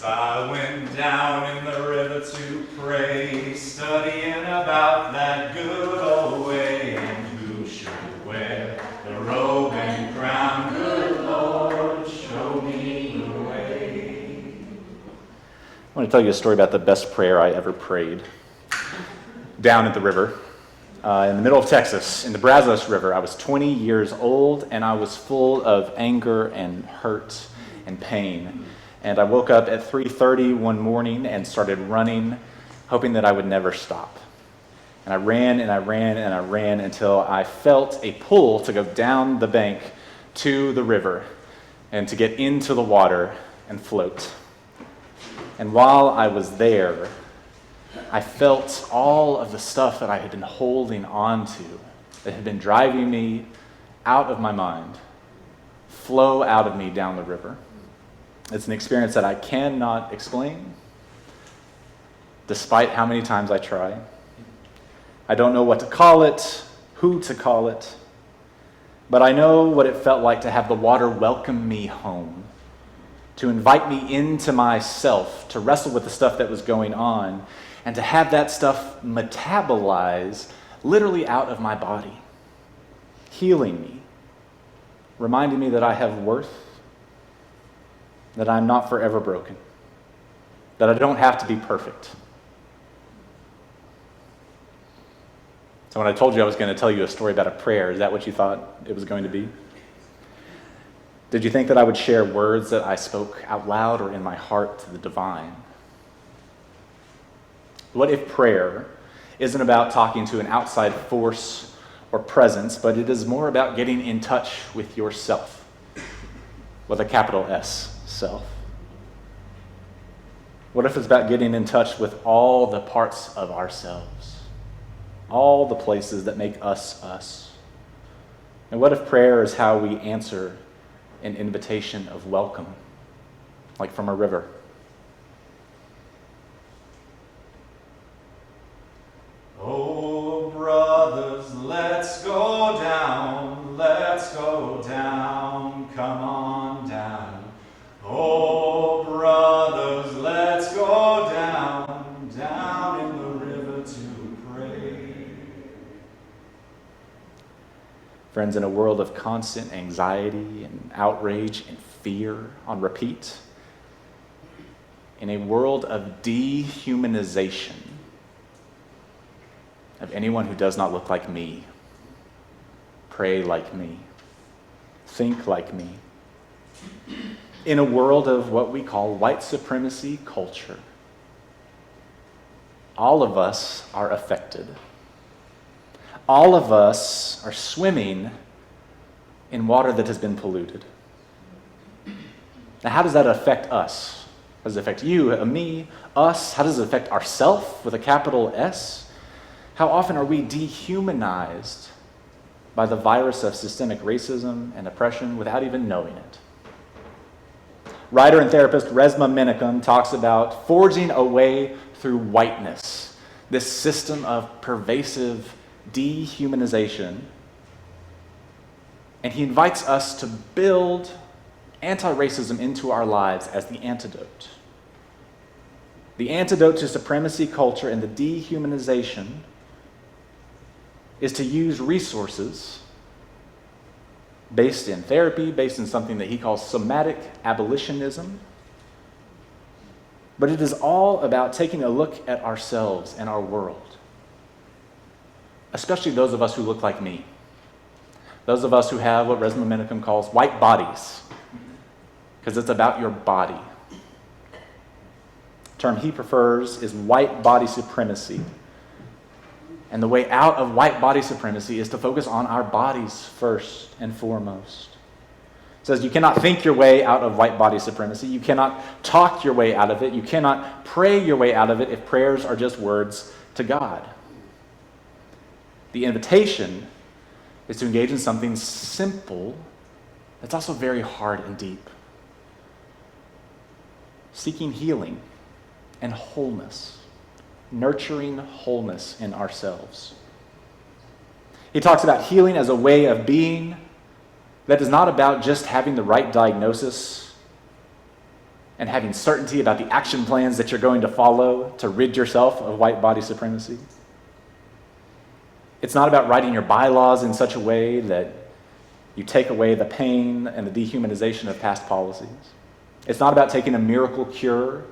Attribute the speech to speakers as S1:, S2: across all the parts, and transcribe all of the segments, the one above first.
S1: I went down in the river to pray, studying about that good old way, and who should wear the robe and crown. Good Lord, show me the way.
S2: I want to tell you a story about the best prayer I ever prayed. Down at the river, in the middle of Texas, in the Brazos River. I was 20 years old, and I was full of anger and hurt and pain. And I woke up at 3:30 one morning and started running, hoping that I would never stop. And I ran and I ran and I ran until I felt a pull to go down the bank to the river and to get into the water and float. And while I was there, I felt all of the stuff that I had been holding on to, that had been driving me out of my mind, flow out of me down the river. It's an experience that I cannot explain, despite how many times I try. I don't know what to call it, who to call it, but I know what it felt like to have the water welcome me home, to invite me into myself, to wrestle with the stuff that was going on, and to have that stuff metabolize literally out of my body, healing me, reminding me that I have worth, that I'm not forever broken, that I don't have to be perfect. So when I told you I was going to tell you a story about a prayer, is that what you thought it was going to be? Did you think that I would share words that I spoke out loud or in my heart to the divine? What if prayer isn't about talking to an outside force or presence, but it is more about getting in touch with yourself, with a capital S, self? What if it's about getting in touch with all the parts of ourselves, all the places that make us us? And what if prayer is how we answer an invitation of welcome, like from a river?
S1: Oh, brothers, let's go down, come on down. Oh, brothers, let's go down in the river to pray.
S2: Friends, in a world of constant anxiety and outrage and fear on repeat, in a world of dehumanization of anyone who does not look like me, pray like me, think like me, in a world of what we call white supremacy culture, all of us are affected. All of us are swimming in water that has been polluted. Now, how does that affect us? How does it affect you, me, us? How does it affect ourself with a capital S? How often are we dehumanized by the virus of systemic racism and oppression without even knowing it? Writer and therapist Resmaa Menakem talks about forging a way through whiteness, this system of pervasive dehumanization. And he invites us to build anti-racism into our lives as the antidote. The antidote to supremacy culture and the dehumanization is to use resources based in therapy, based in something that he calls somatic abolitionism. But it is all about taking a look at ourselves and our world, especially those of us who look like me, those of us who have what Resmaa Menakem calls white bodies, because it's about your body. The term he prefers is white body supremacy. And the way out of white body supremacy is to focus on our bodies first and foremost. It says you cannot think your way out of white body supremacy. You cannot talk your way out of it. You cannot pray your way out of it if prayers are just words to God. The invitation is to engage in something simple that's also very hard and deep. Seeking healing and wholeness. Nurturing wholeness in ourselves. He talks about healing as a way of being that is not about just having the right diagnosis and having certainty about the action plans that you're going to follow to rid yourself of white body supremacy. It's not about writing your bylaws in such a way that you take away the pain and the dehumanization of past policies. It's not about taking a miracle cure,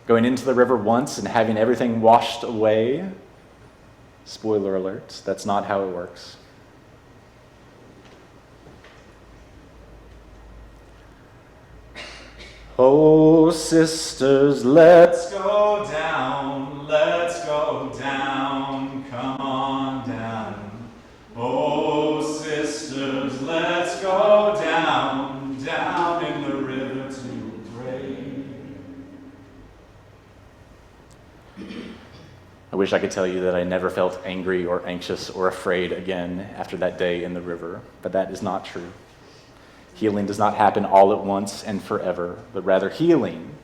S2: going into the river once and having everything washed away. Spoiler alert, that's not how it works. Oh, sisters, let's
S1: go down, come on down. Oh, sisters, let's go down in the river to pray.
S2: I wish I could tell you that I never felt angry or anxious or afraid again after that day in the river, but that is not true. Healing does not happen all at once and forever, but rather healing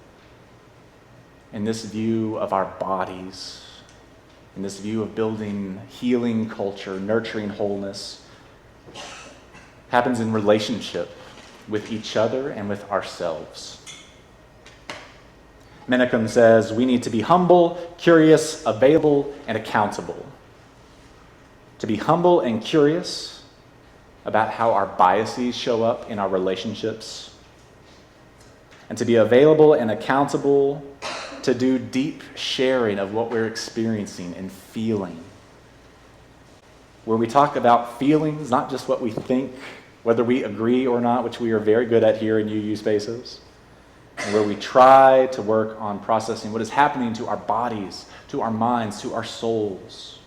S2: in this view of our bodies, in this view of building healing culture, nurturing wholeness, happens in relationship with each other and with ourselves. Menachem says we need to be humble, curious, available, and accountable. To be humble and curious about how our biases show up in our relationships, and to be available and accountable to do deep sharing of what we're experiencing and feeling. Where we talk about feelings, not just what we think, whether we agree or not, which we are very good at here in UU Spaces, and where we try to work on processing what is happening to our bodies, to our minds, to our souls.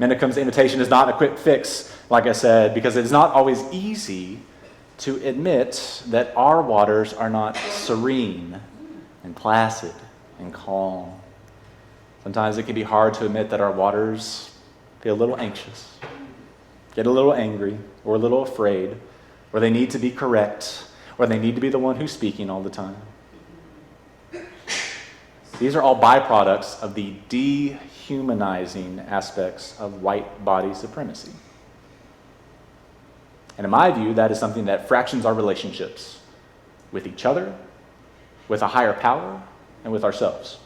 S2: Menachem's invitation is not a quick fix, like I said, because it is not always easy to admit that our waters are not serene and placid and calm. Sometimes it can be hard to admit that our waters feel a little anxious, get a little angry, or a little afraid, or they need to be correct, or they need to be the one who's speaking all the time. These are all byproducts of the dehumanizing aspects of white body supremacy. And in my view, that is something that fractions our relationships with each other, with a higher power, and with ourselves.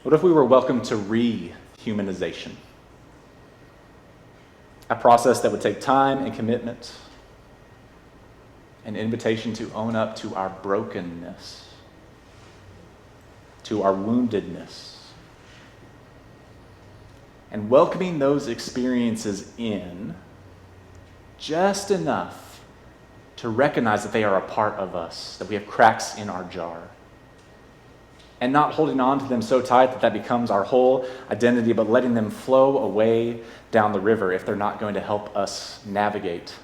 S2: What if we were welcome to rehumanization? A process that would take time and commitment, an invitation to own up to our brokenness, to our woundedness, and welcoming those experiences in just enough to recognize that they are a part of us, that we have cracks in our jar, and not holding on to them so tight that that becomes our whole identity, but letting them flow away down the river if they're not going to help us navigate.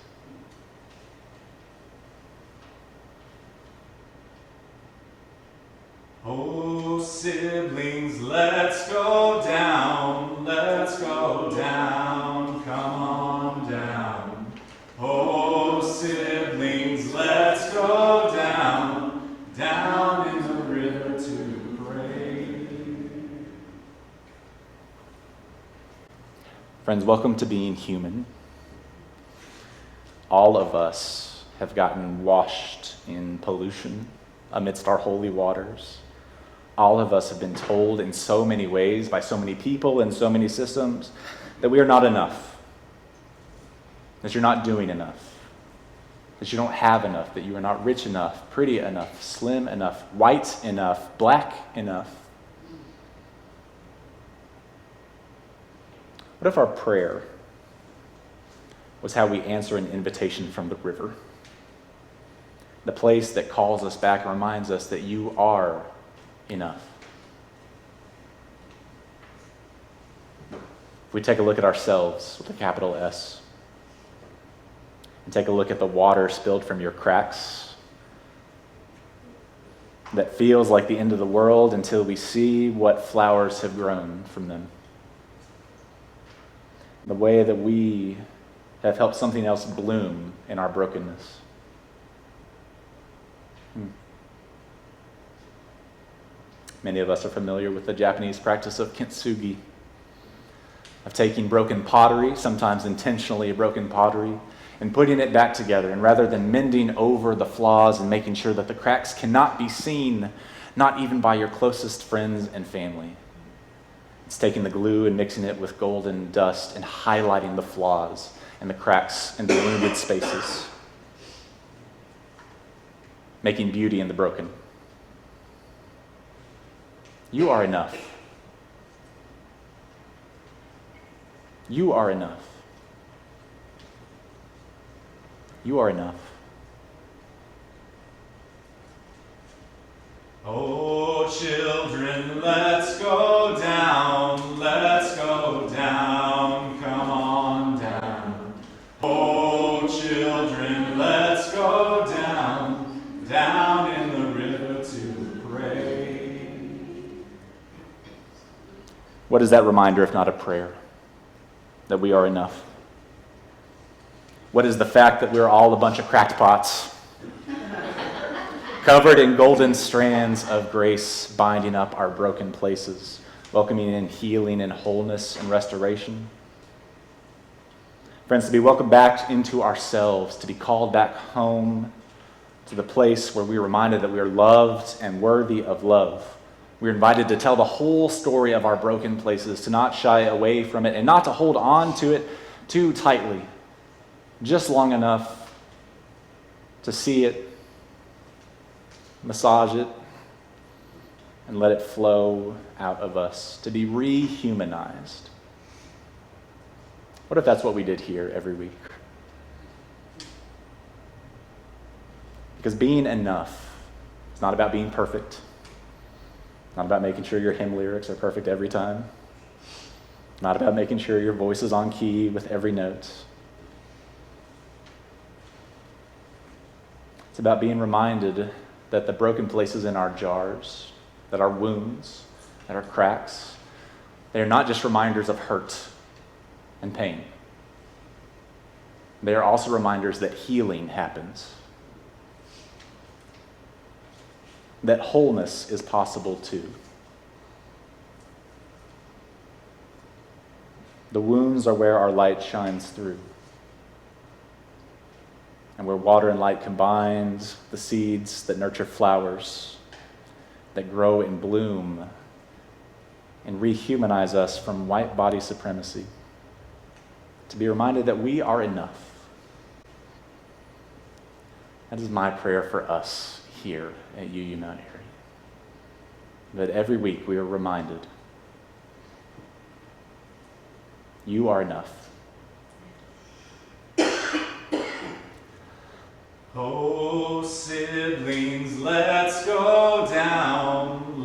S1: Oh, siblings, let's go down, come on down. Oh, siblings, let's go down in the river to pray.
S2: Friends, welcome to being human. All of us have gotten washed in pollution amidst our holy waters. All of us have been told in so many ways by so many people and so many systems that we are not enough, that you're not doing enough, that you don't have enough, that you are not rich enough, pretty enough, slim enough, white enough, black enough. What if our prayer was how we answer an invitation from the river? The place that calls us back and reminds us that you are enough. If we take a look at ourselves with a capital S, and take a look at the water spilled from your cracks that feels like the end of the world until we see what flowers have grown from them. The way that we have helped something else bloom in our brokenness. Many of us are familiar with the Japanese practice of kintsugi, of taking broken pottery, sometimes intentionally broken pottery, and putting it back together. And rather than mending over the flaws and making sure that the cracks cannot be seen, not even by your closest friends and family, it's taking the glue and mixing it with golden dust and highlighting the flaws and the cracks and the wounded spaces, making beauty in the broken. You are enough. You are enough. You are enough.
S1: Oh, children, let's go down, let's go down, come on down. Oh, children, let's go down, down in the river to pray.
S2: What is that reminder if not a prayer? That we are enough? What is the fact that we're all a bunch of crackpots, covered in golden strands of grace, binding up our broken places, welcoming in healing and wholeness and restoration? Friends, to be welcomed back into ourselves, to be called back home, to the place where we are reminded that we are loved and worthy of love. We're invited to tell the whole story of our broken places, to not shy away from it, and not to hold on to it too tightly, just long enough to see it, massage it, and let it flow out of us, to be rehumanized. What if that's what we did here every week? Because being enough is not about being perfect. Not about making sure your hymn lyrics are perfect every time. Not about making sure your voice is on key with every note. It's about being reminded that the broken places in our jars, that our wounds, that our cracks, they are not just reminders of hurt and pain. They are also reminders that healing happens, that wholeness is possible too. The wounds are where our light shines through, and where water and light combines, the seeds that nurture flowers that grow and bloom and rehumanize us from white body supremacy, to be reminded that we are enough. That is my prayer for us here at UU Mount Airy. That every week we are reminded, you are enough.
S1: Oh, siblings, let's go down,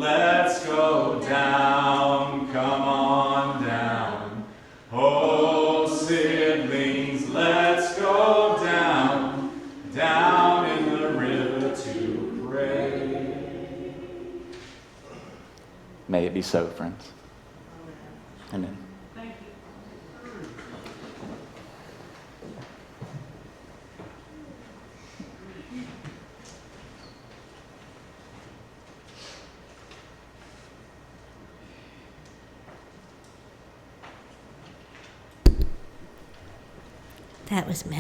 S1: come on down. Oh, siblings, let's go down, down in the river to pray.
S2: May it be so, friends. Amen.
S3: That was magic.